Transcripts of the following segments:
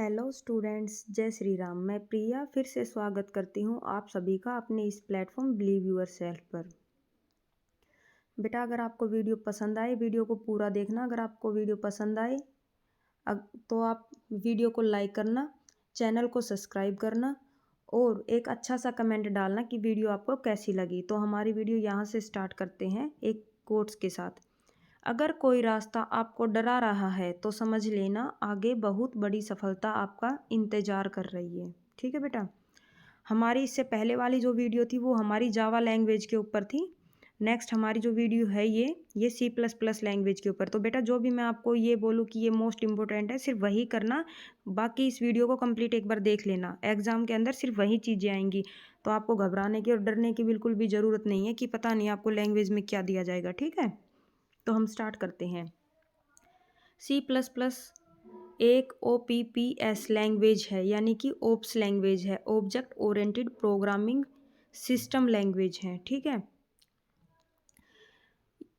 Hello students, जय श्री राम। मैं प्रिया फिर से स्वागत करती हूँ आप सभी का अपने इस प्लेटफॉर्म बिलीव योर सेल्फ पर। बेटा, अगर आपको वीडियो पसंद आए वीडियो को पूरा देखना। अगर आपको वीडियो पसंद आए तो आप वीडियो को लाइक करना, चैनल को सब्सक्राइब करना और एक अच्छा सा कमेंट डालना कि वीडियो आपको कैसी लगी। तो हमारी वीडियो यहाँ से स्टार्ट करते हैं एक कोट्स के साथ। अगर कोई रास्ता आपको डरा रहा है तो समझ लेना आगे बहुत बड़ी सफलता आपका इंतज़ार कर रही है। ठीक है बेटा। हमारी इससे पहले वाली जो वीडियो थी वो हमारी जावा लैंग्वेज के ऊपर थी। नेक्स्ट हमारी जो वीडियो है ये C++ लैंग्वेज के ऊपर। तो बेटा, जो भी मैं आपको ये बोलूँ कि ये मोस्ट इम्पोर्टेंट है, सिर्फ वही करना। बाकी इस वीडियो को कंप्लीट एक बार देख लेना। एग्ज़ाम के अंदर सिर्फ वही चीज़ें आएंगी, तो आपको घबराने की और डरने की बिल्कुल भी ज़रूरत नहीं है कि पता नहीं आपको लैंग्वेज में क्या दिया जाएगा। ठीक है, तो हम स्टार्ट करते हैं। C++ एक OPPS लैंग्वेज है, यानी कि ओप्स लैंग्वेज है, object oriented programming system language है। ठीक है।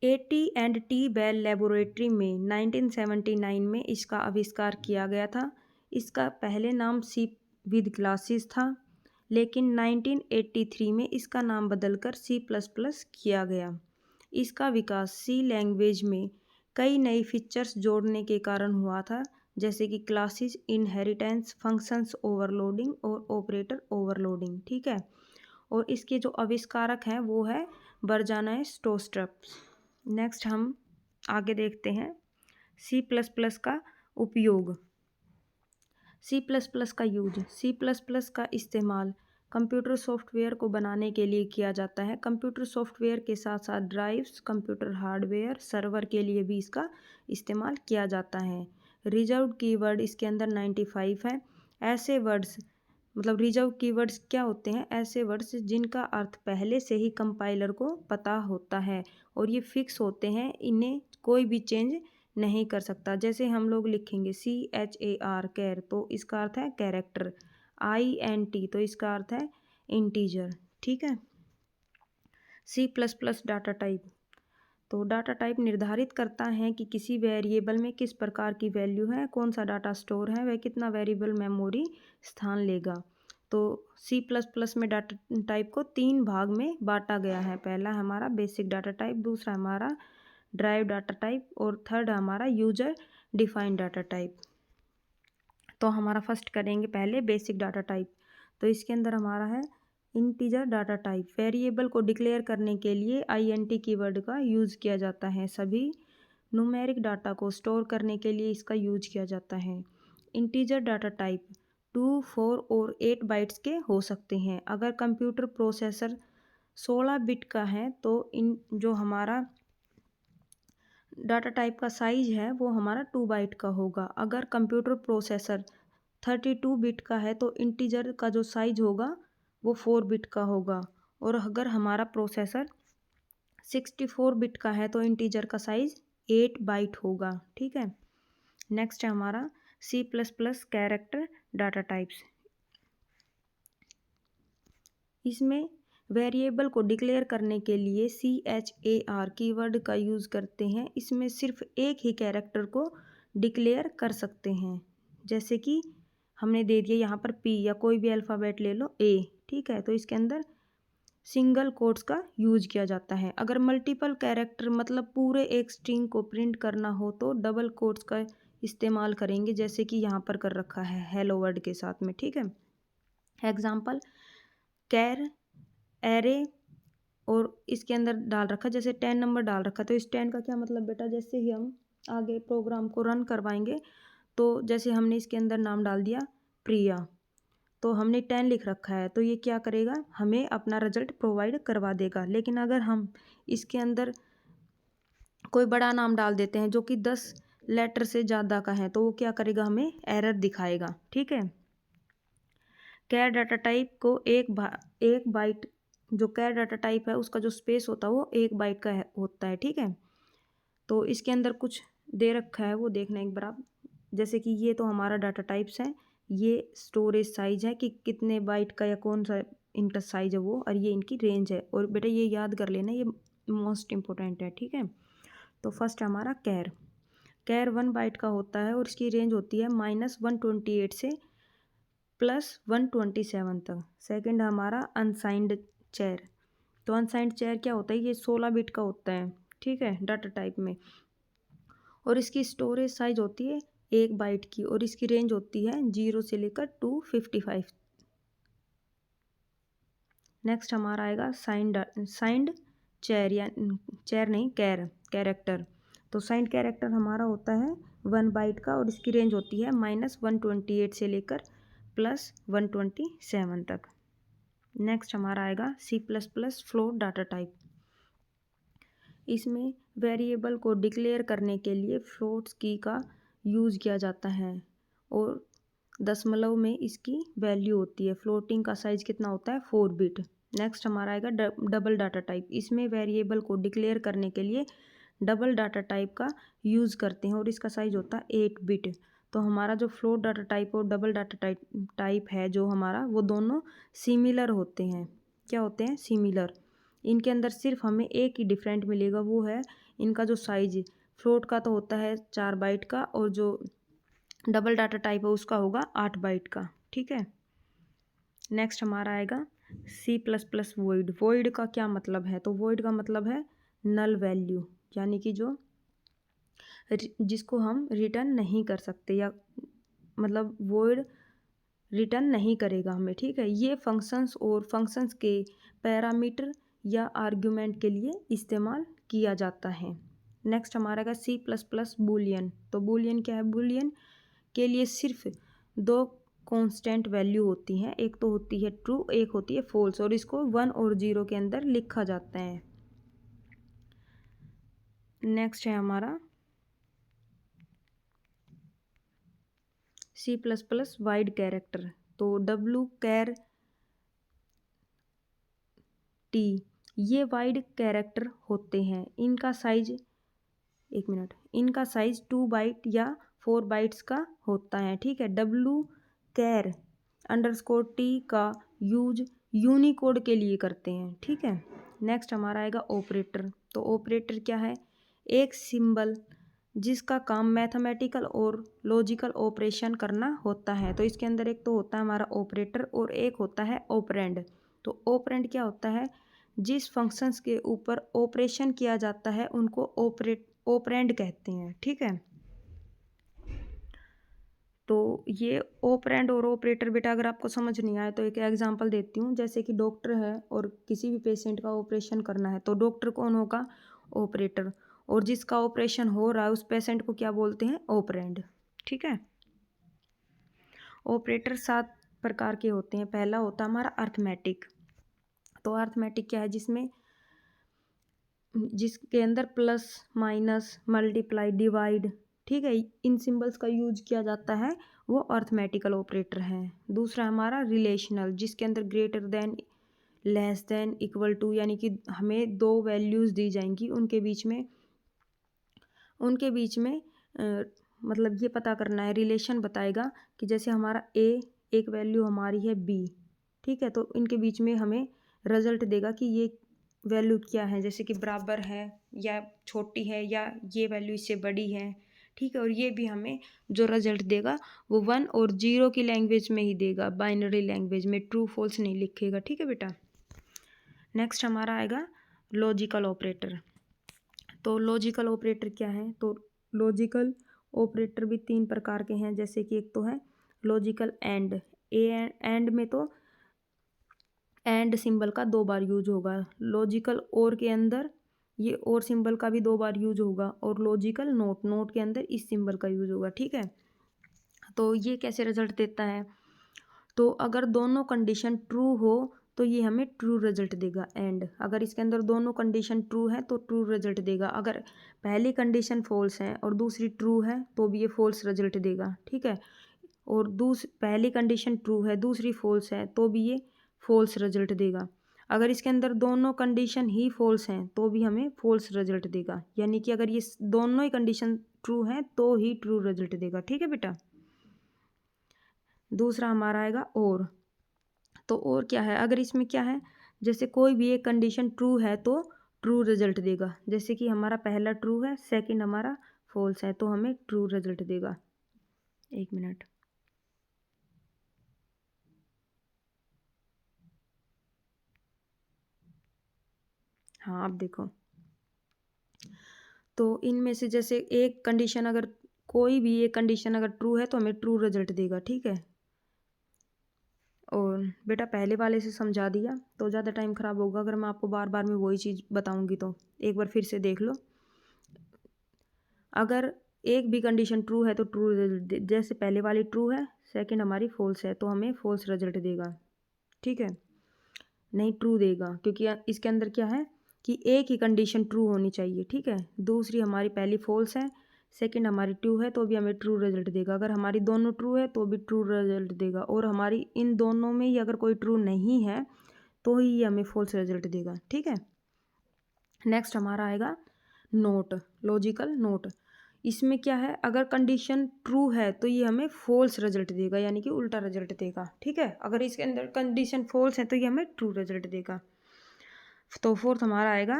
AT&T बेल लेबोरेटरी में 1979 में इसका आविष्कार किया गया था। इसका पहले नाम C विद ग्लासेस था, लेकिन 1983 में इसका नाम बदलकर C++ किया गया। इसका विकास C लैंग्वेज में कई नई फीचर्स जोड़ने के कारण हुआ था, जैसे कि क्लासेस इनहेरिटेंस, फंक्शंस ओवरलोडिंग और ऑपरेटर ओवरलोडिंग। ठीक है। और इसके जो आविष्कारक हैं वो है बर्जाना स्टोस्ट्रप्स। नेक्स्ट हम आगे देखते हैं C++ का उपयोग। C++ का यूज, C++ का इस्तेमाल कंप्यूटर सॉफ्टवेयर को बनाने के लिए किया जाता है। कंप्यूटर सॉफ्टवेयर के साथ साथ ड्राइव्स, कंप्यूटर हार्डवेयर, सर्वर के लिए भी इसका इस्तेमाल किया जाता है। रिजर्व कीवर्ड इसके अंदर 95 है। ऐसे वर्ड्स, मतलब रिजर्व कीवर्ड्स क्या होते हैं? ऐसे वर्ड्स जिनका अर्थ पहले से ही कंपाइलर को पता होता है और ये फिक्स होते हैं, इन्हें कोई भी चेंज नहीं कर सकता। जैसे हम लोग लिखेंगे CHAR कैर, तो इसका अर्थ है कैरेक्टर। INT तो इसका अर्थ है इंटीजर। ठीक है। C++ डाटा टाइप, तो डाटा टाइप निर्धारित करता है कि किसी वेरिएबल में किस प्रकार की वैल्यू है, कौन सा डाटा स्टोर है, वह कितना वेरिएबल मेमोरी स्थान लेगा। तो C++ में डाटा टाइप को 3 भाग में बांटा गया है। पहला हमारा बेसिक डाटा टाइप, दूसरा हमारा ड्राइव डाटा टाइप और थर्ड हमारा यूजर डिफाइंड डाटा टाइप। तो हमारा फर्स्ट करेंगे पहले बेसिक डाटा टाइप। तो इसके अंदर हमारा है इंटीजर डाटा टाइप। वेरिएबल को डिक्लेयर करने के लिए INT कीवर्ड का यूज़ किया जाता है। सभी न्यूमेरिक डाटा को स्टोर करने के लिए इसका यूज किया जाता है। इंटीजर डाटा टाइप 2, 4 और 8 बाइट्स के हो सकते हैं। अगर कंप्यूटर प्रोसेसर 16 बिट का है तो इन जो हमारा डाटा टाइप का साइज है वो हमारा 2 बाइट का होगा। अगर कंप्यूटर प्रोसेसर 32 बिट का है तो इंटीजर का जो साइज होगा वो 4 बिट का होगा। और अगर हमारा प्रोसेसर 64 बिट का है तो इंटीजर का साइज 8 बाइट होगा। ठीक है। नेक्स्ट है हमारा C++ कैरेक्टर डाटा टाइप्स। इसमें वेरिएबल को डिक्लेयर करने के लिए CHAR कीवर्ड का यूज़ करते हैं। इसमें सिर्फ एक ही कैरेक्टर को डिक्लेयर कर सकते हैं, जैसे कि हमने दे दिया यहाँ पर P, या कोई भी अल्फ़ाबेट ले लो A। ठीक है। तो इसके अंदर सिंगल कोट्स का यूज किया जाता है। अगर मल्टीपल कैरेक्टर मतलब पूरे एक स्ट्रिंग को प्रिंट करना हो तो डबल कोट्स का इस्तेमाल करेंगे, जैसे कि यहाँ पर कर रखा है हेलो वर्ड के साथ में। ठीक है। एग्जाम्पल कैर, एरे, और इसके अंदर डाल रखा जैसे 10 नंबर डाल रखा। तो इस 10 का क्या मतलब बेटा, जैसे ही हम आगे प्रोग्राम को रन करवाएंगे तो जैसे हमने इसके अंदर नाम डाल दिया प्रिया, तो हमने 10 लिख रखा है, तो ये क्या करेगा, हमें अपना रिजल्ट प्रोवाइड करवा देगा। लेकिन अगर हम इसके अंदर कोई बड़ा नाम डाल देते हैं जो कि 10 लेटर से ज़्यादा का है तो वो क्या करेगा, हमें एरर दिखाएगा। ठीक है। कैर डाटा टाइप को एक बाइट, जो कैर डाटा टाइप है उसका जो स्पेस होता है वो 1 बाइट का होता है। ठीक है। तो इसके अंदर कुछ दे रखा है वो देखना एक बार आप। जैसे कि ये तो हमारा डाटा टाइप्स है, ये स्टोरेज साइज है कि कितने बाइट का या कौन सा इनका साइज है वो, और ये इनकी रेंज है। और बेटा ये याद कर लेना, ये मोस्ट इम्पोर्टेंट है। ठीक है। तो फर्स्ट हमारा कैर। कैर 1 बाइट का होता है और इसकी रेंज होती है -128 से +127 तक। सेकंड हमारा अनसाइंड चेर। तो अनसाइंड चेर क्या होता है, ये 16 बिट का होता है, ठीक है, डाटा टाइप में, और इसकी स्टोरेज साइज होती है 1 बाइट की और इसकी रेंज होती है 0 से लेकर 255। नेक्स्ट हमारा आएगा साइंड चेर, या चेर नहीं, कैरेक्टर। तो साइंड कैरेक्टर हमारा होता है 1 बाइट का और इसकी रेंज होती है -128 से लेकर +127 तक। नेक्स्ट हमारा आएगा C++ फ्लोट डाटा टाइप। इसमें वेरिएबल को डिक्लेयर करने के लिए फ्लोट्स की का यूज़ किया जाता है और दशमलव में इसकी वैल्यू होती है। फ्लोटिंग का साइज कितना होता है, 4 बिट। नेक्स्ट हमारा आएगा डबल डाटा टाइप। इसमें वेरिएबल को डिक्लेयर करने के लिए डबल डाटा टाइप का यूज़ करते हैं और इसका साइज होता है 8 बिट। तो हमारा जो फ्लोट डाटा टाइप और डबल डाटा टाइप है जो हमारा, वो दोनों सिमिलर होते हैं। क्या होते हैं, सिमिलर। इनके अंदर सिर्फ हमें एक ही डिफरेंट मिलेगा, वो है इनका जो साइज। फ्लोट का तो होता है 4 बाइट का और जो डबल डाटा टाइप है उसका होगा 8 बाइट का, ठीक है। नेक्स्ट हमारा आएगा C++ वॉइड। वॉइड का क्या मतलब है, तो वॉइड का मतलब है नल वैल्यू, यानी कि जो जिसको हम रिटर्न नहीं कर सकते, या मतलब वॉइड रिटर्न नहीं करेगा हमें, ठीक है। ये फंक्शंस और फंक्शंस के पैरामीटर या आर्गुमेंट के लिए इस्तेमाल किया जाता है। नेक्स्ट हमारा का C++ बूलियन। तो बूलियन क्या है, बूलियन के लिए सिर्फ 2 कांस्टेंट वैल्यू होती हैं, एक तो होती है ट्रू, एक होती है फॉल्स, और इसको 1 और 0 के अंदर लिखा जाता है। नेक्स्ट है हमारा C++ वाइड कैरेक्टर। तो WChar T, ये वाइड कैरेक्टर होते हैं। इनका साइज, एक मिनट, इनका साइज 2 बाइट या 4 बाइट्स का होता है, ठीक है। WChar_T का यूज यूनिकोड के लिए करते हैं, ठीक है। नेक्स्ट हमारा आएगा ऑपरेटर। तो ऑपरेटर क्या है, एक सिंबल जिसका काम मैथमेटिकल और लॉजिकल ऑपरेशन करना होता है। तो इसके अंदर एक तो होता है हमारा ऑपरेटर और एक होता है ऑपरेंड। तो ऑपरेंड क्या होता है, जिस फंक्शंस के ऊपर ऑपरेशन किया जाता है उनको ऑपरेंड कहते हैं, ठीक है। तो ये ऑपरेंड और ऑपरेटर बेटा अगर आपको समझ नहीं आए तो एक एग्जांपल देती हूँ। जैसे कि डॉक्टर है और किसी भी पेशेंट का ऑपरेशन करना है, तो डॉक्टर कौन होगा, ऑपरेटर, और जिसका ऑपरेशन हो रहा है उस पेशेंट को क्या बोलते हैं, ऑपरेंड, ठीक है। ऑपरेटर 7 प्रकार के होते हैं। पहला होता है हमारा अर्थमेटिक। तो अर्थमेटिक क्या है, जिसके अंदर प्लस, माइनस, मल्टीप्लाई, डिवाइड, ठीक है, इन सिंबल्स का यूज किया जाता है, वो अर्थमेटिकल ऑपरेटर है। दूसरा हमारा रिलेशनल, जिसके अंदर greater than, less than, equal to, यानी कि हमें 2 वैल्यूज़ दी जाएंगी, उनके बीच में मतलब ये पता करना है, रिलेशन बताएगा कि जैसे हमारा A, एक वैल्यू हमारी है B, ठीक है, तो इनके बीच में हमें रिजल्ट देगा कि ये वैल्यू क्या है, जैसे कि बराबर है या छोटी है या ये वैल्यू इससे बड़ी है, ठीक है। और ये भी हमें जो रिजल्ट देगा वो 1 और 0 की लैंग्वेज में ही देगा, बाइनरी लैंग्वेज में, ट्रू फॉल्स नहीं लिखेगा, ठीक है बेटा। नेक्स्ट हमारा आएगा लॉजिकल ऑपरेटर। तो लॉजिकल ऑपरेटर क्या है, तो लॉजिकल ऑपरेटर भी 3 प्रकार के हैं। जैसे कि एक तो है लॉजिकल एंड। एंड में तो एंड सिंबल का 2 बार यूज होगा। लॉजिकल और के अंदर ये और सिंबल का भी 2 बार यूज होगा, और लॉजिकल नोट के अंदर इस सिंबल का यूज होगा, ठीक है। तो ये कैसे रिजल्ट देता है, तो अगर दोनों कंडीशन ट्रू हो तो ये हमें ट्रू रिजल्ट देगा एंड। अगर इसके अंदर दोनों कंडीशन ट्रू है तो ट्रू रिजल्ट देगा। अगर पहली कंडीशन फॉल्स है और दूसरी ट्रू है तो भी ये फॉल्स रिजल्ट देगा, ठीक है। और पहली कंडीशन ट्रू है, दूसरी फॉल्स है, तो भी ये फॉल्स रिजल्ट देगा। अगर इसके अंदर दोनों कंडीशन ही फॉल्स हैं तो भी हमें फॉल्स रिजल्ट देगा, यानी कि अगर ये दोनों ही कंडीशन ट्रू हैं तो ही ट्रू रिजल्ट देगा, ठीक है बेटा। दूसरा हमारा आएगा और। तो और क्या है, अगर इसमें क्या है, जैसे कोई भी एक कंडीशन ट्रू है तो ट्रू रिजल्ट देगा। जैसे कि हमारा पहला ट्रू है, सेकंड हमारा फॉल्स है तो हमें ट्रू रिजल्ट देगा। एक मिनट। हाँ, अब देखो, तो इनमें से जैसे एक कंडीशन अगर कोई भी एक कंडीशन अगर ट्रू है तो हमें ट्रू रिजल्ट देगा, ठीक है। और बेटा पहले वाले से समझा दिया तो ज़्यादा टाइम ख़राब होगा अगर मैं आपको बार बार में वही चीज़ बताऊंगी, तो एक बार फिर से देख लो। अगर एक भी कंडीशन ट्रू है तो ट्रू रिजल्ट, जैसे पहले वाली ट्रू है, सेकंड हमारी फॉल्स है तो हमें फॉल्स रिजल्ट देगा, ठीक है। नहीं, ट्रू देगा, क्योंकि इसके अंदर क्या है कि एक ही कंडीशन ट्रू होनी चाहिए, ठीक है। दूसरी हमारी पहली फॉल्स है, सेकंड हमारी ट्रू है तो भी हमें ट्रू रिजल्ट देगा। अगर हमारी दोनों ट्रू है तो भी ट्रू रिजल्ट देगा, और हमारी इन दोनों में ही अगर कोई ट्रू नहीं है तो ही ये हमें फॉल्स रिजल्ट देगा, ठीक है। नेक्स्ट हमारा आएगा नोट, लॉजिकल नोट। इसमें क्या है, अगर कंडीशन ट्रू है तो ये हमें फॉल्स रिजल्ट देगा, यानी कि उल्टा रिजल्ट देगा, ठीक है। अगर इसके अंदर कंडीशन फॉल्स है तो ये हमें ट्रू रिजल्ट देगा। तो फोर्थ हमारा आएगा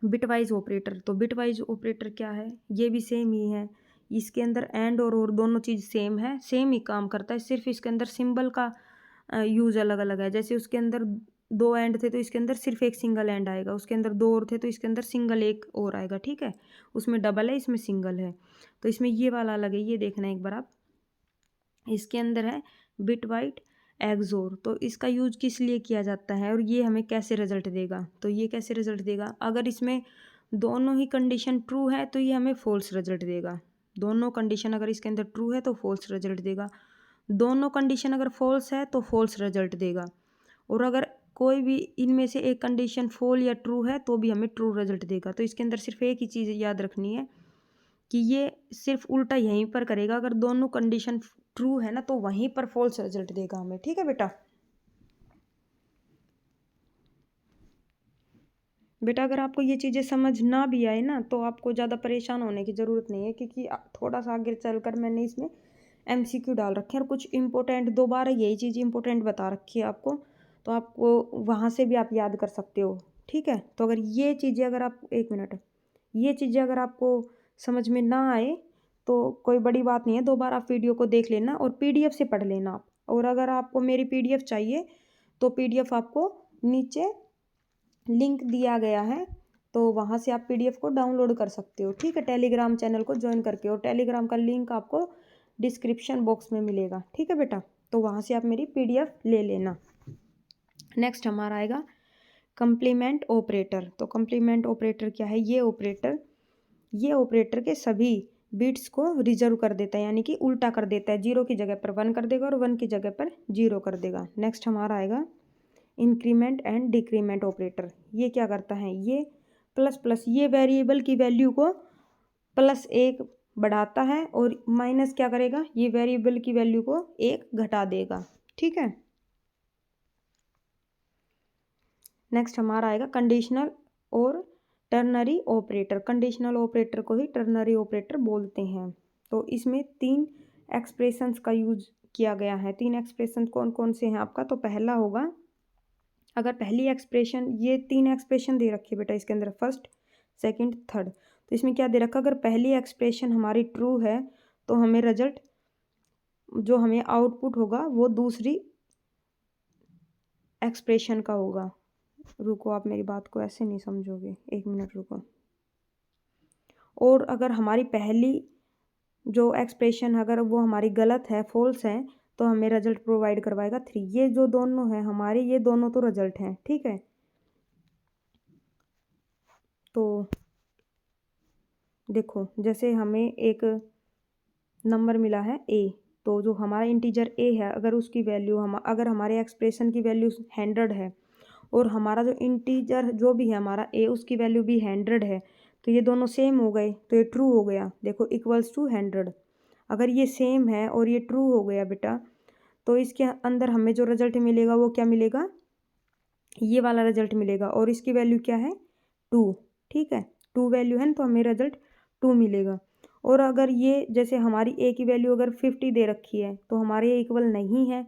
बिटवाइज ऑपरेटर। तो बिटवाइज ऑपरेटर क्या है, ये भी सेम ही है। इसके अंदर एंड और दोनों चीज़ सेम है, सेम ही काम करता है, सिर्फ इसके अंदर सिंबल का यूज अलग अलग है। जैसे उसके अंदर दो एंड थे तो इसके अंदर सिर्फ एक सिंगल एंड आएगा, उसके अंदर दो और थे तो इसके अंदर सिंगल एक और आएगा, ठीक है। उसमें डबल है, इसमें सिंगल है, तो इसमें ये वाला अलग है। ये देखना एक बार आप, इसके अंदर है बिटवाइड एक्सोर, तो इसका यूज किस लिए किया जाता है और ये हमें कैसे रिजल्ट देगा। तो ये कैसे रिजल्ट देगा, अगर इसमें दोनों ही कंडीशन ट्रू है तो ये हमें फॉल्स रिजल्ट देगा। दोनों कंडीशन अगर इसके अंदर ट्रू है तो फॉल्स रिजल्ट देगा, दोनों कंडीशन अगर फॉल्स है तो फॉल्स रिजल्ट देगा, और अगर कोई भी इनमें से एक कंडीशन फॉल या ट्रू है तो भी हमें ट्रू रिजल्ट देगा। तो इसके अंदर सिर्फ एक ही चीज़ याद रखनी है कि ये सिर्फ उल्टा यहीं पर करेगा, अगर दोनों कंडीशन ट्रू है ना तो वहीं पर फॉल्स रिजल्ट देगा हमें, ठीक है बेटा। बेटा अगर आपको ये चीज़ें समझ ना भी आए ना तो आपको ज़्यादा परेशान होने की ज़रूरत नहीं है, क्योंकि थोड़ा सा आगे चलकर मैंने इसमें MCQ डाल रखे हैं और कुछ इंपॉर्टेंट दोबारा यही चीज़ इंपॉर्टेंट बता रखी है आपको, तो आपको वहाँ से भी आप याद कर सकते हो, ठीक है। तो अगर ये चीज़ें अगर आप, एक मिनट, ये चीज़ें अगर आपको समझ में ना आए तो कोई बड़ी बात नहीं है, दोबारा आप वीडियो को देख लेना और PDF से पढ़ लेना आप। और अगर आपको मेरी PDF चाहिए तो PDF आपको नीचे लिंक दिया गया है, तो वहाँ से आप PDF को डाउनलोड कर सकते हो, ठीक है। टेलीग्राम चैनल को ज्वाइन करके, और टेलीग्राम का लिंक आपको डिस्क्रिप्शन बॉक्स में मिलेगा, ठीक है बेटा। तो वहाँ से आप मेरी PDF ले लेना। नेक्स्ट हमारा आएगा कंप्लीमेंट ऑपरेटर। तो कंप्लीमेंट ऑपरेटर क्या है, ये ऑपरेटर के सभी बिट्स को रिजर्व कर देता है, यानी कि उल्टा कर देता है, 0 की जगह पर 1 कर देगा और 1 की जगह पर 0 कर देगा। नेक्स्ट हमारा आएगा इंक्रीमेंट एंड डिक्रीमेंट ऑपरेटर। ये क्या करता है, ये प्लस प्लस, ये वेरिएबल की वैल्यू को +1 बढ़ाता है और माइनस क्या करेगा, ये वेरिएबल की वैल्यू को 1 घटा देगा, ठीक है। नेक्स्ट हमारा आएगा कंडीशनल और टर्नरी ऑपरेटर। कंडीशनल ऑपरेटर को ही टर्नरी ऑपरेटर बोलते हैं। तो इसमें 3 एक्सप्रेशंस का यूज किया गया है। 3 एक्सप्रेशन कौन कौन से हैं आपका, तो पहला होगा, अगर पहली एक्सप्रेशन, ये 3 एक्सप्रेशन दे रखी है बेटा इसके अंदर, फर्स्ट सेकंड थर्ड। तो इसमें क्या दे रखा, अगर पहली एक्सप्रेशन हमारी ट्रू है तो हमें रिजल्ट जो हमें आउटपुट होगा वो दूसरी एक्सप्रेशन का होगा। रुको, आप मेरी बात को ऐसे नहीं समझोगे, एक मिनट रुको। और अगर हमारी पहली जो एक्सप्रेशन अगर वो हमारी गलत है, फॉल्स है, तो हमें रिजल्ट प्रोवाइड करवाएगा 3। ये जो दोनों हैं हमारे, ये दोनों तो रिजल्ट हैं, ठीक है। तो देखो, जैसे हमें एक नंबर मिला है A, तो जो हमारा इंटीजर A है, अगर उसकी वैल्यू अगर हमारे एक्सप्रेशन की वैल्यू 100 है और हमारा जो इंटीजर जो भी है हमारा A, उसकी वैल्यू भी 100 है, तो ये दोनों सेम हो गए तो ये ट्रू हो गया। देखो, इक्वल्स टू 100। अगर ये सेम है और ये ट्रू हो गया बेटा, तो इसके अंदर हमें जो रिजल्ट मिलेगा वो क्या मिलेगा, ये वाला रिजल्ट मिलेगा, और इसकी वैल्यू क्या है, 2, ठीक है। 2 वैल्यू है ना, तो हमें रिजल्ट 2 मिलेगा। और अगर ये जैसे हमारी A की वैल्यू अगर 50 दे रखी है तो हमारे ये इक्वल नहीं है,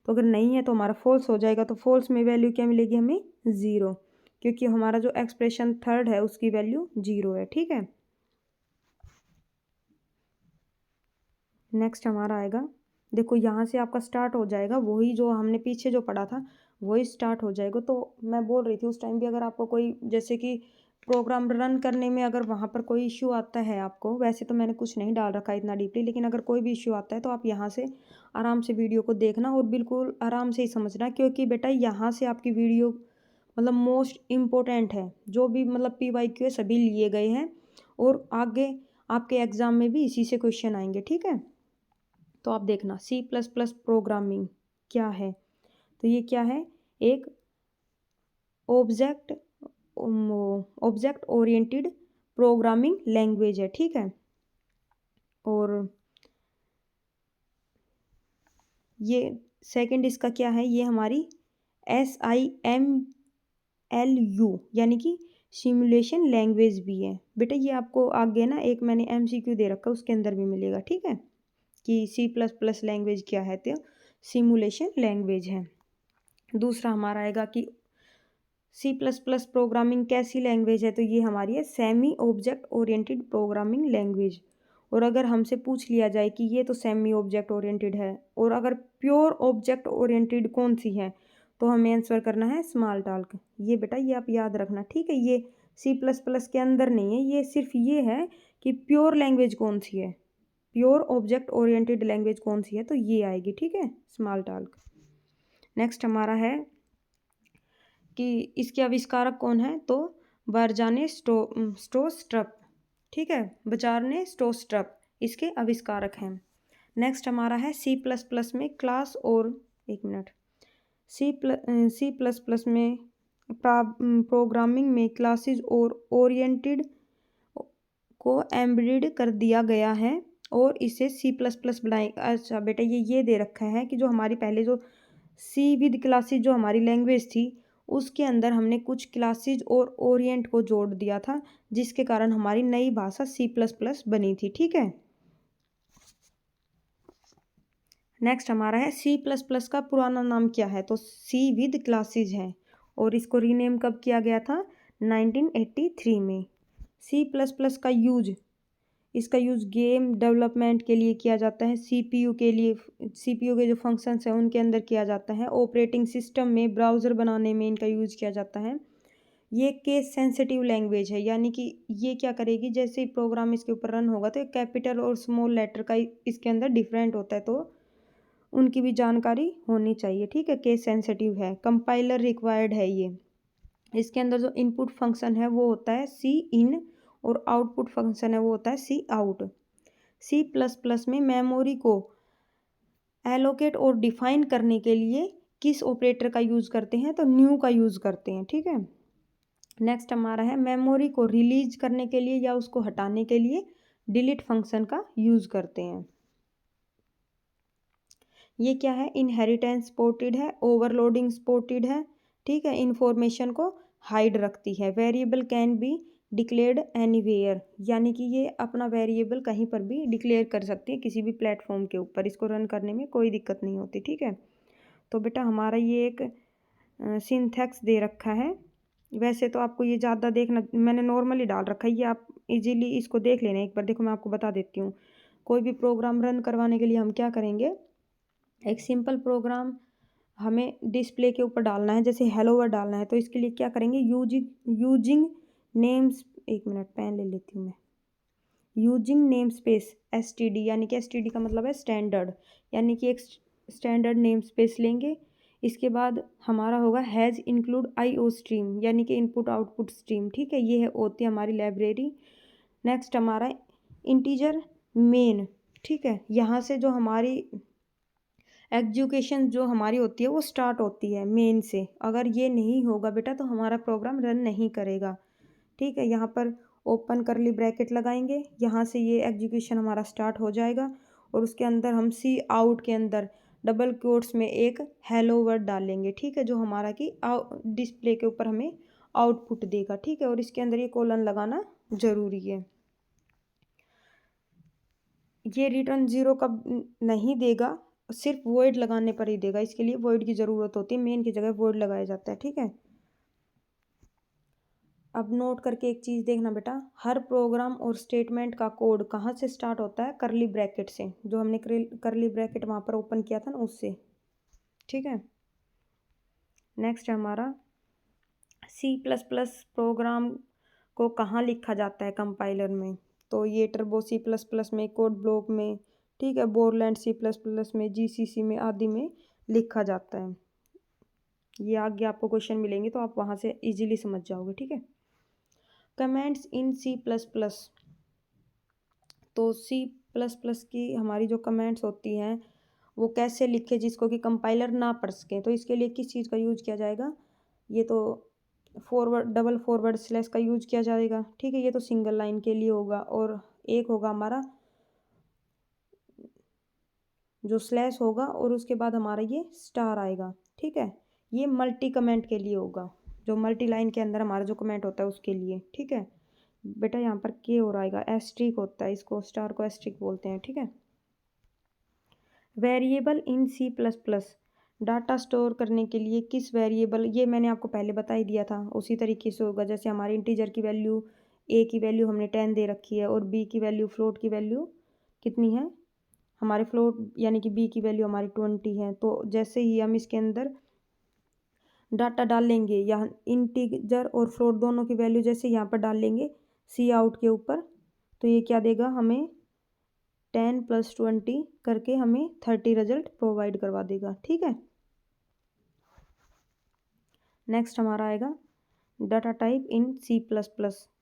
तो अगर नहीं है तो हमारा फॉल्स हो जाएगा। तो फॉल्स में वैल्यू क्या मिलेगी हमें, 0, क्योंकि हमारा जो एक्सप्रेशन थर्ड है उसकी वैल्यू 0 है, ठीक है। नेक्स्ट हमारा आएगा, देखो यहाँ से आपका स्टार्ट हो जाएगा वही जो हमने पीछे जो पढ़ा था वही स्टार्ट हो जाएगा। तो मैं बोल रही थी उस टाइम भी अगर आपको कोई जैसे कि प्रोग्राम रन करने में अगर वहाँ पर कोई इश्यू आता है आपको, वैसे तो मैंने कुछ नहीं डाल रखा है इतना डीपली, लेकिन अगर कोई भी इश्यू आता है तो आप यहाँ से आराम से वीडियो को देखना और बिल्कुल आराम से ही समझना, क्योंकि बेटा यहाँ से आपकी वीडियो मतलब मोस्ट इम्पोर्टेंट है। जो भी मतलब PYQ है सभी लिए गए हैं और आगे आपके एग्ज़ाम में भी इसी से क्वेश्चन आएंगे, ठीक है। तो आप देखना C++ प्रोग्रामिंग क्या है, तो ये क्या है, एक object object oriented programming language है, ठीक है। और ये सेकंड इसका क्या है, ये हमारी SIMLU यानी कि सिमुलेशन लैंग्वेज भी है। बेटा ये आपको आगे ना एक मैंने MCQ दे रखा है उसके अंदर भी मिलेगा, ठीक है, कि C++ लैंग्वेज क्या है, तो सिमुलेशन लैंग्वेज है। दूसरा हमारा आएगा कि C++ प्रोग्रामिंग कैसी लैंग्वेज है, तो ये हमारी है semi object oriented programming language. और अगर हमसे पूछ लिया जाए कि ये तो सेमी ऑब्जेक्ट ओरिएंटेड है और अगर प्योर ऑब्जेक्ट ओरिएंटेड कौन सी है, तो हमें आंसर करना है स्मॉल टॉल्क। ये बेटा ये आप याद रखना, ठीक है, ये C++ के अंदर नहीं है, ये सिर्फ ये है कि प्योर लैंग्वेज कौन सी है, प्योर ऑब्जेक्ट ओरिएंटेड लैंग्वेज कौन सी है, तो ये आएगी, ठीक है, स्मॉल टॉल्क। नेक्स्ट हमारा है कि इसके आविष्कारक कौन है, तो बारजाने स्टोस्ट्रप, ठीक है, बारजाने स्टोस्ट्रप इसके आविष्कारक हैं। नेक्स्ट हमारा है C++ में क्लास और एक मिनट C++ में प्रोग्रामिंग में क्लासेस और ओरिएंटेड को एम्बेडेड कर दिया गया है और इसे C++ बनाए। अच्छा बेटा ये दे रखा है कि जो हमारी पहले जो सी विद क्लासेज जो हमारी लैंग्वेज थी उसके अंदर हमने कुछ क्लासेज और ओरिएंट को जोड़ दिया था, जिसके कारण हमारी नई भाषा C++ बनी थी, ठीक है। नेक्स्ट हमारा है C++ का पुराना नाम क्या है, तो सी विद क्लासेज है और इसको रीनेम कब किया गया था, 1983 में। C++ का यूज इसका यूज़ गेम डेवलपमेंट के लिए किया जाता है, CPU के लिए, CPU के जो फंक्शंस हैं उनके अंदर किया जाता है, ऑपरेटिंग सिस्टम में ब्राउज़र बनाने में इनका यूज़ किया जाता है। ये केस सेंसिटिव लैंग्वेज है, यानी कि ये क्या करेगी, जैसे ही प्रोग्राम इसके ऊपर रन होगा तो कैपिटल और स्मॉल लेटर का इसके अंदर डिफरेंट होता है, तो उनकी भी जानकारी होनी चाहिए, ठीक है, केस सेंसिटिव है। कंपाइलर रिक्वायर्ड है ये। इसके अंदर जो इनपुट फंक्शन है वो होता है Cin और आउटपुट फंक्शन है वो होता है Cout। C++ में मेमोरी को एलोकेट और डिफाइन करने के लिए किस ऑपरेटर का यूज़ करते हैं, तो न्यू का यूज़ करते हैं, ठीक है। नेक्स्ट हमारा है मेमोरी को रिलीज करने के लिए या उसको हटाने के लिए डिलीट फंक्शन का यूज़ करते हैं। ये क्या है, इनहेरिटेंस सपोर्टेड है, ओवरलोडिंग सपोर्टेड है, ठीक है, इंफॉर्मेशन को हाइड रखती है। Variable can be declared anywhere, यानी कि ये अपना वेरिएबल कहीं पर भी डिक्लेयर कर सकती है किसी भी प्लेटफॉर्म के ऊपर, इसको रन करने में कोई दिक्कत नहीं होती, ठीक है। तो बेटा हमारा ये एक सिंथेक्स दे रखा है, वैसे तो आपको ये ज़्यादा देखना, मैंने नॉर्मली डाल रखा है, ये आप इजीली इसको देख लेना एक बार। देखो मैं आपको बता देती हूँ, कोई भी प्रोग्राम रन करवाने के लिए हम क्या करेंगे, एक सिंपल प्रोग्राम हमें डिस्प्ले के ऊपर डालना है, जैसे हेलो वर्ड डालना है, तो इसके लिए क्या करेंगे, यूजिंग नेम्स, एक मिनट पेन ले लेती हूँ मैं, यूजिंग नेम स्पेस STD, यानी कि STD का मतलब है स्टैंडर्ड, यानी कि एक स्टैंडर्ड नेम स्पेस लेंगे। इसके बाद हमारा होगा हैज़ इंक्लूड IO स्ट्रीम, यानी कि इनपुट आउटपुट स्ट्रीम, ठीक है, ये है होती है हमारी लाइब्रेरी। नेक्स्ट हमारा इंटीजर मेन, ठीक है, यहाँ से जो हमारी एग्जीक्यूशन जो हमारी होती है वो स्टार्ट होती है मेन से। अगर ये नहीं होगा बेटा तो हमारा प्रोग्राम रन नहीं करेगा, ठीक है। यहाँ पर ओपन करली ब्रैकेट लगाएंगे, यहाँ से ये एग्जीक्यूशन हमारा स्टार्ट हो जाएगा और उसके अंदर हम Cout के अंदर डबल कोट्स में एक हेलो वर्ड डालेंगे, ठीक है, जो हमारा कि डिस्प्ले के ऊपर हमें आउटपुट देगा, ठीक है। और इसके अंदर ये कोलन लगाना ज़रूरी है। ये रिटर्न 0 कब नहीं देगा, सिर्फ वॉइड लगाने पर ही देगा, इसके लिए वॉइड की ज़रूरत होती है, मेन की जगह वॉइड लगाया जाता है, ठीक है। अब नोट करके एक चीज़ देखना बेटा, हर प्रोग्राम और स्टेटमेंट का कोड कहाँ से स्टार्ट होता है? करली ब्रैकेट से, जो हमने करली ब्रैकेट वहाँ पर ओपन किया था ना, उससे। ठीक है। नेक्स्ट है हमारा C++ प्रोग्राम को कहाँ लिखा जाता है कंपाइलर में? तो ये टर्बो C++ में, कोड ब्लॉक में, ठीक है, बोरलैंड C++ में, GCC में आदि में लिखा जाता है। ये आगे आपको क्वेश्चन मिलेंगे तो आप वहाँ से इजीली समझ जाओगे। ठीक है। कमेंट्स इन C++, तो C++ की हमारी जो कमेंट्स होती हैं वो कैसे लिखे जिसको कि कंपाइलर ना पढ़ सके? तो इसके लिए किस चीज़ का यूज किया जाएगा? ये तो डबल फॉरवर्ड स्लैश का यूज किया जाएगा। ठीक है, ये तो सिंगल लाइन के लिए होगा। और एक होगा हमारा जो स्लैश होगा और उसके बाद हमारा ये स्टार आएगा। ठीक है, ये मल्टी कमेंट के लिए होगा, जो मल्टी लाइन के अंदर हमारा जो कमेंट होता है उसके लिए। ठीक है बेटा, यहाँ पर के और आएगा, एस्ट्रिक होता है, इसको स्टार को एस्ट्रिक बोलते हैं। ठीक है। Variable in C++, data store करने के लिए किस वेरिएबल, ये मैंने आपको पहले बता ही दिया था, उसी तरीके से होगा। जैसे हमारी इंटीजर की वैल्यू, ए की वैल्यू हमने 10 दे रखी है और बी की वैल्यू, फ्लोट की वैल्यू कितनी है हमारे, फ्लोट यानी कि बी की वैल्यू हमारी 20 है। तो जैसे ही हम इसके अंदर डाटा डाल लेंगे, यहाँ इंटीजर और फ्लोट दोनों की वैल्यू जैसे यहाँ पर डाल लेंगे सी आउट के ऊपर, तो ये क्या देगा हमें, 10 + 20 करके हमें 30 रिजल्ट प्रोवाइड करवा देगा। ठीक है। नेक्स्ट हमारा आएगा data type in C++,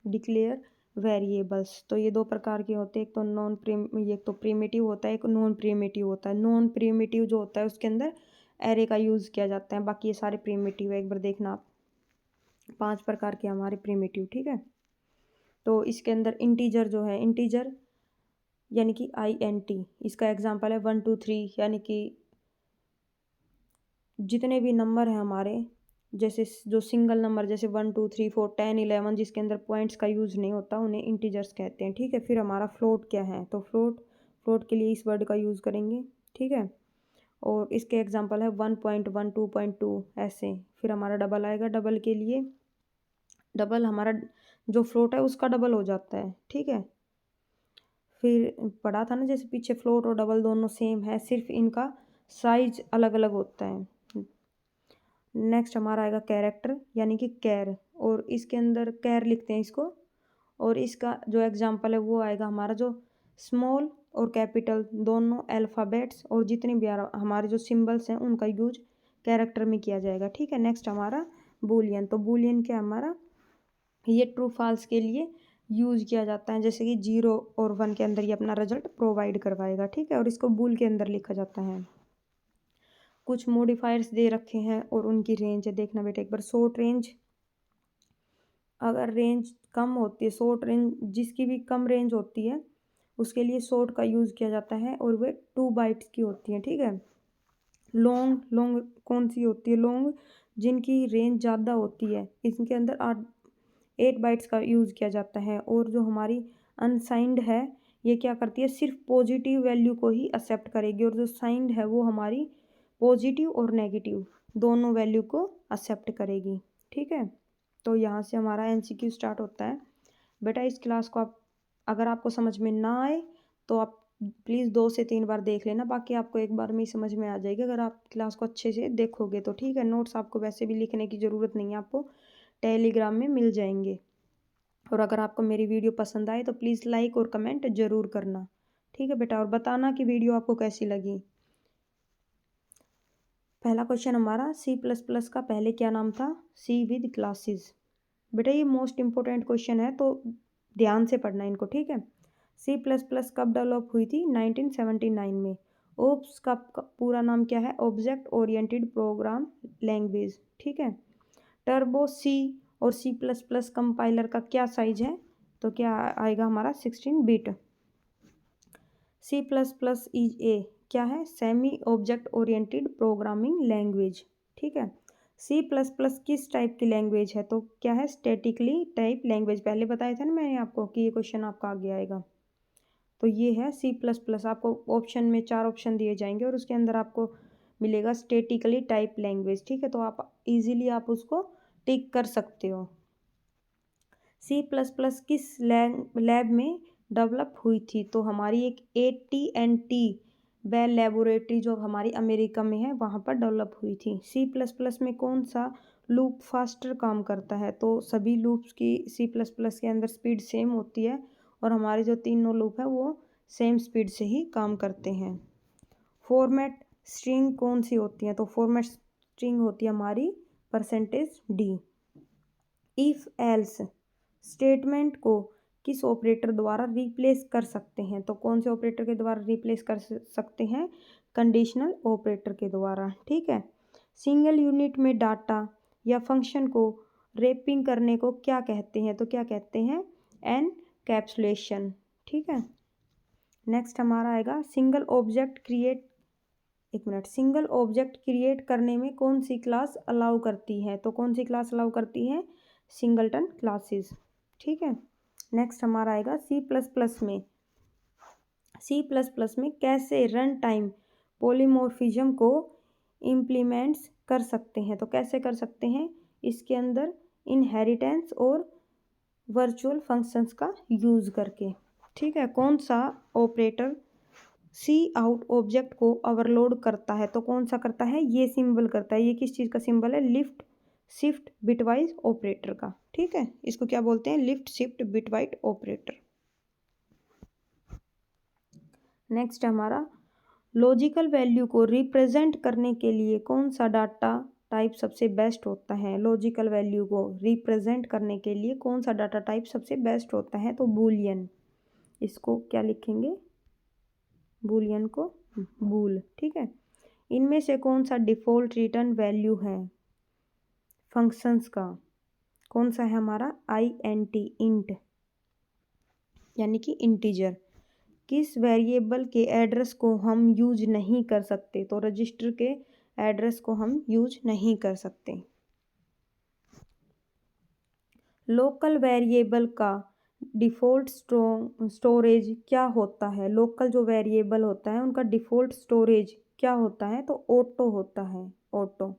declare variables. तो ये दो प्रकार के होते हैं, एक तो ये तो प्रिमिटिव होता है, एक नॉन प्रिमिटिव होता है। नॉन प्रिमिटिव जो होता है उसके अंदर एरे का यूज़ किया जाता है, बाकी ये सारे प्रिमिटिव है। एक बार देखना आप, 5 प्रकार के हमारे प्रिमिटिव। ठीक है। तो इसके अंदर इंटीजर जो है, इंटीजर यानी कि INT, इसका एग्जांपल है 1 2 3, यानी कि जितने भी नंबर हैं हमारे, जैसे जो सिंगल नंबर जैसे 1 2 3 4 10 11 जिसके अंदर पॉइंट्स का यूज़ नहीं होता, उन्हें इंटीजर्स कहते हैं। ठीक है। फिर हमारा फ्लोट क्या है, तो फ्लोट के लिए इस वर्ड का यूज़ करेंगे। ठीक है। और इसके एग्जांपल है 1.1 2.2 ऐसे। फिर हमारा डबल आएगा, डबल के लिए डबल हमारा जो फ्लोट है उसका डबल हो जाता है। ठीक है। फिर पढ़ा था ना जैसे पीछे, फ्लोट और डबल दोनों सेम है, सिर्फ इनका साइज अलग अलग होता है। नेक्स्ट हमारा आएगा कैरेक्टर यानी कि कैर, और इसके अंदर कैर लिखते हैं इसको। और इसका जो एग्जांपल है वो आएगा हमारा जो स्मॉल और कैपिटल दोनों अल्फ़ाबेट्स और जितने भी हमारे जो सिंबल्स हैं उनका यूज कैरेक्टर में किया जाएगा। ठीक है। नेक्स्ट हमारा बूलियन, तो बूलियन क्या हमारा, ये ट्रू फॉल्स के लिए यूज़ किया जाता है, जैसे कि 0 और 1 के अंदर ये अपना रिजल्ट प्रोवाइड करवाएगा। ठीक है। और इसको बूल के अंदर लिखा जाता है। कुछ मॉडिफायर्स दे रखे हैं और उनकी रेंज है, देखना बेटा एक बार। शॉर्ट रेंज, अगर रेंज कम होती है, शॉर्ट रेंज जिसकी भी कम रेंज होती है उसके लिए शॉर्ट का यूज़ किया जाता है और वे 2 बाइट्स की होती हैं। ठीक है। लॉन्ग कौन सी होती है, लॉन्ग जिनकी रेंज ज़्यादा होती है, इनके अंदर 8 बाइट्स का यूज़ किया जाता है। और जो हमारी अनसाइंड है ये क्या करती है, सिर्फ पॉजिटिव वैल्यू को ही एक्सेप्ट करेगी, और जो साइंड है वो हमारी पॉजिटिव और नेगेटिव दोनों वैल्यू को एक्सेप्ट करेगी। ठीक है। तो यहाँ से हमारा MCQ स्टार्ट होता है। बेटा इस क्लास को आप, अगर आपको समझ में ना आए तो आप प्लीज़ 2 से 3 बार देख लेना, बाकी आपको एक बार में ही समझ में आ जाएगी अगर आप क्लास को अच्छे से देखोगे तो। ठीक है। नोट्स आपको वैसे भी लिखने की ज़रूरत नहीं है, आपको टेलीग्राम में मिल जाएंगे। और अगर आपको मेरी वीडियो पसंद आए तो प्लीज़ लाइक और कमेंट ज़रूर करना। ठीक है बेटा, और बताना कि वीडियो आपको कैसी लगी। पहला क्वेश्चन हमारा C++ का पहले क्या नाम था, C विद क्लासेस। बेटा ये मोस्ट इम्पोर्टेंट क्वेश्चन है तो ध्यान से पढ़ना इनको। ठीक है। C++ कब डेवलप हुई थी, 1979 में। ओप्स का पूरा नाम क्या है, ऑब्जेक्ट ओरिएंटेड प्रोग्राम लैंग्वेज। ठीक है। टर्बो C और C++ कंपाइलर का क्या साइज है, तो क्या आएगा हमारा 16 बिट। C++ इज ए क्या है, semi object oriented programming language. ठीक है। C++ किस टाइप की लैंग्वेज है, तो क्या है, स्टैटिकली टाइप लैंग्वेज। पहले बताया था ना मैंने आपको कि ये क्वेश्चन आपका आगे आएगा। तो ये है C++। आपको ऑप्शन में 4 ऑप्शन दिए जाएंगे और उसके अंदर आपको मिलेगा स्टैटिकली टाइप लैंग्वेज। ठीक है। तो आप इजीली आप उसको टिक कर सकते हो। C++ किस लैब में डेवलप हुई थी? तो हमारी एक AT&T बेल लेबोरेटरी जो हमारी अमेरिका में है वहाँ पर डेवलप हुई थी। C++ में कौन सा लूप फास्टर काम करता है? तो सभी लूप्स की C++ के अंदर स्पीड सेम होती है और हमारे जो तीनों लूप हैं वो सेम स्पीड से ही काम करते हैं। फॉर्मेट स्ट्रिंग कौन सी होती है? तो फॉर्मेट स्ट्रिंग होती है हमारी %d। इफ एल्स स्टेटमेंट को किस ऑपरेटर द्वारा रिप्लेस कर सकते हैं? तो कौन से ऑपरेटर के द्वारा रिप्लेस कर सकते हैं? कंडीशनल ऑपरेटर के द्वारा। ठीक है। सिंगल यूनिट में डाटा या फंक्शन को रैपिंग करने को क्या कहते हैं? तो क्या कहते हैं? एनकैप्सुलेशन। ठीक है। नेक्स्ट हमारा आएगा सिंगल ऑब्जेक्ट क्रिएट करने में कौन सी क्लास अलाउ करती है? तो कौन सी क्लास अलाउ करती है? Singleton classes. ठीक है। नेक्स्ट हमारा आएगा सी प्लस में कैसे रन टाइम पॉलीमॉर्फिज्म को इम्प्लीमेंट्स कर सकते हैं? तो कैसे कर सकते हैं? इसके अंदर इनहेरिटेंस और वर्चुअल फंक्शंस का यूज़ करके। ठीक है। कौन सा ऑपरेटर सी आउट ऑब्जेक्ट को ओवरलोड करता है? तो कौन सा करता है? ये सिंबल करता है। ये किस चीज़ का सिंबल है? लिफ्ट शिफ्ट बिटवाइज ऑपरेटर का। ठीक है। इसको क्या बोलते हैं? Lift shift bitwise operator. Next हमारा लॉजिकल वैल्यू को रिप्रेजेंट करने के लिए कौन सा डाटा टाइप सबसे बेस्ट होता है? लॉजिकल वैल्यू को रिप्रेजेंट करने के लिए कौन सा डाटा टाइप सबसे बेस्ट होता है? तो बूलियन। इसको क्या लिखेंगे? बूलियन को बूल। ठीक है। इनमें से कौन सा डिफ़ॉल्ट रिटर्न वैल्यू है फंक्शंस का? कौन सा है हमारा? INT इंट यानी कि इंटीजर। किस वेरिएबल के एड्रेस को हम यूज नहीं कर सकते? तो रजिस्टर के एड्रेस को हम यूज नहीं कर सकते। लोकल वेरिएबल का डिफ़ॉल्ट स्टोरेज क्या होता है? लोकल जो वेरिएबल होता है उनका डिफ़ॉल्ट स्टोरेज क्या होता है? तो ऑटो होता है। ऑटो।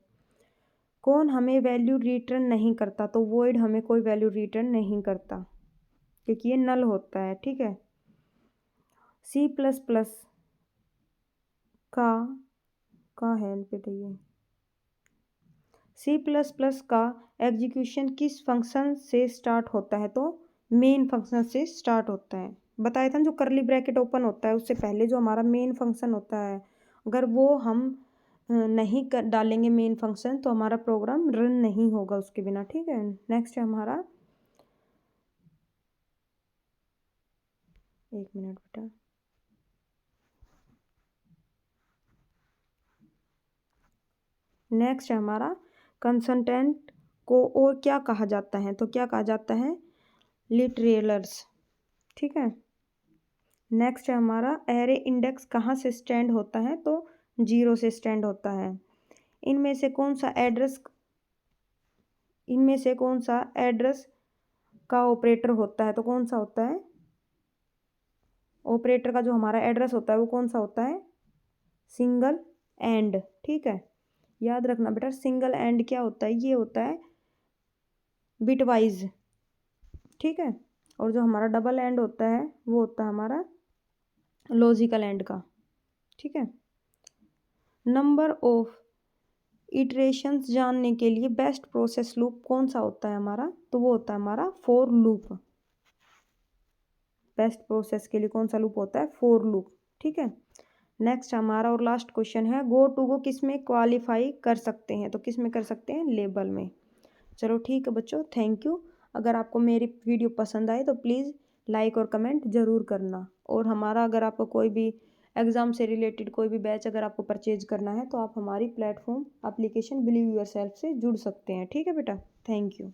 कौन हमें वैल्यू रिटर्न नहीं करता? तो वॉइड हमें कोई वैल्यू रिटर्न नहीं करता क्योंकि ये नल होता है। ठीक है। C++ का है बताइए। C++ का एग्जीक्यूशन किस फंक्शन से स्टार्ट होता है? तो मेन फंक्शन से स्टार्ट होता है। बताया था जो करली ब्रैकेट ओपन होता है उससे पहले जो हमारा मेन फंक्शन होता है अगर वो हम नहीं डालेंगे मेन फंक्शन तो हमारा प्रोग्राम रन नहीं होगा उसके बिना। ठीक है। नेक्स्ट है हमारा, एक मिनट बेटा, नेक्स्ट है हमारा कंसल्टेंट को और क्या कहा जाता है? तो क्या कहा जाता है? लिटरेलर्स। ठीक है। नेक्स्ट है हमारा एरे इंडेक्स कहाँ से स्टैंड होता है? तो 0 से स्टैंड होता है। इनमें से कौन सा एड्रेस का ऑपरेटर होता है? तो कौन सा होता है? ऑपरेटर का जो हमारा एड्रेस होता है वो कौन सा होता है? Single and. ठीक है। याद रखना बेटा सिंगल एंड क्या होता है? ये होता है बिटवाइज। ठीक है। और जो हमारा डबल एंड होता है वो होता है हमारा लॉजिकल एंड का। ठीक है। नंबर ऑफ इटरेशंस जानने के लिए बेस्ट प्रोसेस लूप कौन सा होता है हमारा? तो वो होता है हमारा फॉर लूप। बेस्ट प्रोसेस के लिए कौन सा लूप होता है? For loop. ठीक है। नेक्स्ट हमारा और लास्ट क्वेश्चन है गो टू गो किस में क्वालिफाई कर सकते हैं? तो किस में कर सकते हैं? लेबल में। चलो ठीक है बच्चों, थैंक यू। अगर आपको मेरी वीडियो पसंद आए तो प्लीज़ लाइक और कमेंट ज़रूर करना। और हमारा अगर आपको कोई भी एग्ज़ाम से रिलेटेड कोई भी बैच अगर आपको परचेज करना है तो आप हमारी प्लेटफॉर्म एप्लीकेशन बिलीव योरसेल्फ से जुड़ सकते हैं। ठीक है बेटा, थैंक यू।